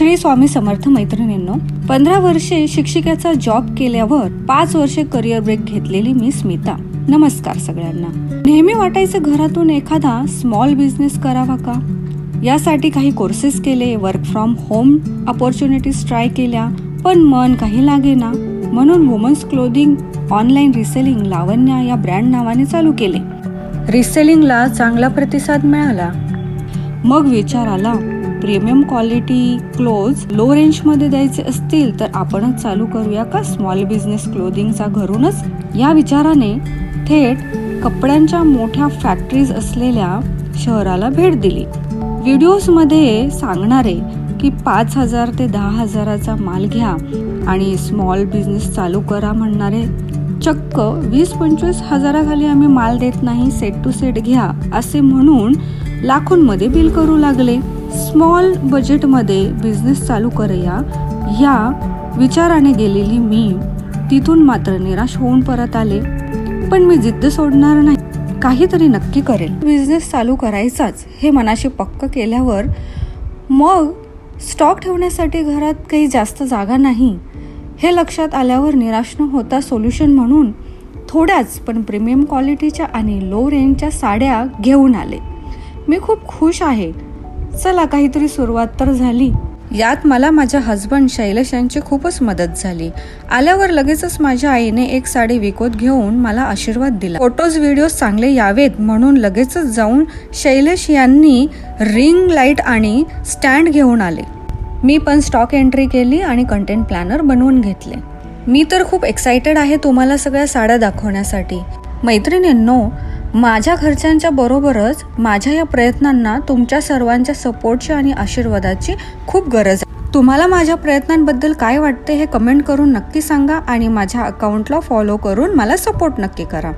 श्री स्वामी समर्थ मैत्रिणींनो, 15 वर्षे शिक्षिकेचा जॉब केल्यावर 5 वर्षे करिअर ब्रेक घेतलेली मी स्मिता. नमस्कार सगळ्यांना. नेहमी वाटायचं घरातून एखादा स्मॉल बिझनेस करावा का. यासाठी काही कोर्सेस केले, work from home opportunities try केल्या, पण मन काही लागेना. म्हणून वुमन्स क्लोथिंग ऑनलाईन रिसेलिंग लावण्या या ब्रँड नावाने चालू केले. रिसेलिंगला चांगला प्रतिसाद मिळाला. मग विचार आला, प्रीमियम क्वालिटी क्लोथ्स लो रेंजमध्ये द्यायचे असतील तर आपणच चालू करूया का स्मॉल बिझनेस क्लोथिंगचा घरूनच. या विचाराने थेट कपड्यांच्या मोठ्या फॅक्टरीज असलेल्या शहराला भेट दिली. व्हिडिओजमध्ये सांगणारे की 5,000 ते 10,000चा माल घ्या आणि स्मॉल बिझनेस चालू करा म्हणणारे चक्क 20-25 हजाराखाली आम्ही माल देत नाही, सेट टू सेट घ्या असे म्हणून लाखोंमध्ये बिल करू लागले. स्मॉल बजेटमध्ये बिझनेस चालू करूया या विचाराने गेलेली मी तिथून मात्र निराश होऊन परत आले. पण मी जिद्द सोडणार नाही, काहीतरी नक्की करेल. बिझनेस चालू करायचाच हे मनाशी पक्क केल्यावर मग स्टॉक ठेवण्यासाठी घरात काही जास्त जागा नाही हे लक्षात आल्यावर निराश न होता सोल्युशन म्हणून थोड्याच पण प्रीमियम क्वालिटीच्या आणि लो रेंजच्या साड्या घेऊन आले. मी खूप खुश आहे. चला काहीतरी सुरुवात तर झाली. यात मला माझ्या हस्बंड शैलेश यांची खूपच मदत झाली. आल्यावर लगेचच माझ्या आईने एक साडी विकत घेऊन मला आशीर्वाद दिला. फोटोज व्हिडिओज चांगले यावेत म्हणून लगेचच जाऊन शैलेश यांनी रिंग लाईट आणि स्टँड घेऊन आले. मी पण स्टॉक एंट्री केली आणि कंटेंट प्लॅनर बनवून घेतले. मी तर खूप एक्साइटेड आहे तुम्हाला सगळ्या साड्या दाखवण्यासाठी. मैत्रिणींनो, माझ्या खर्चांच्या बरोबरच माझ्या या प्रयत्नांना तुमच्या सर्वांच्या सपोर्टची आणि आशीर्वादाची खूप गरज आहे. तुम्हाला माझ्या प्रयत्नांबद्दल काय वाटते हे कमेंट करून नक्की सांगा आणि माझ्या अकाउंटला फॉलो करून मला सपोर्ट नक्की करा.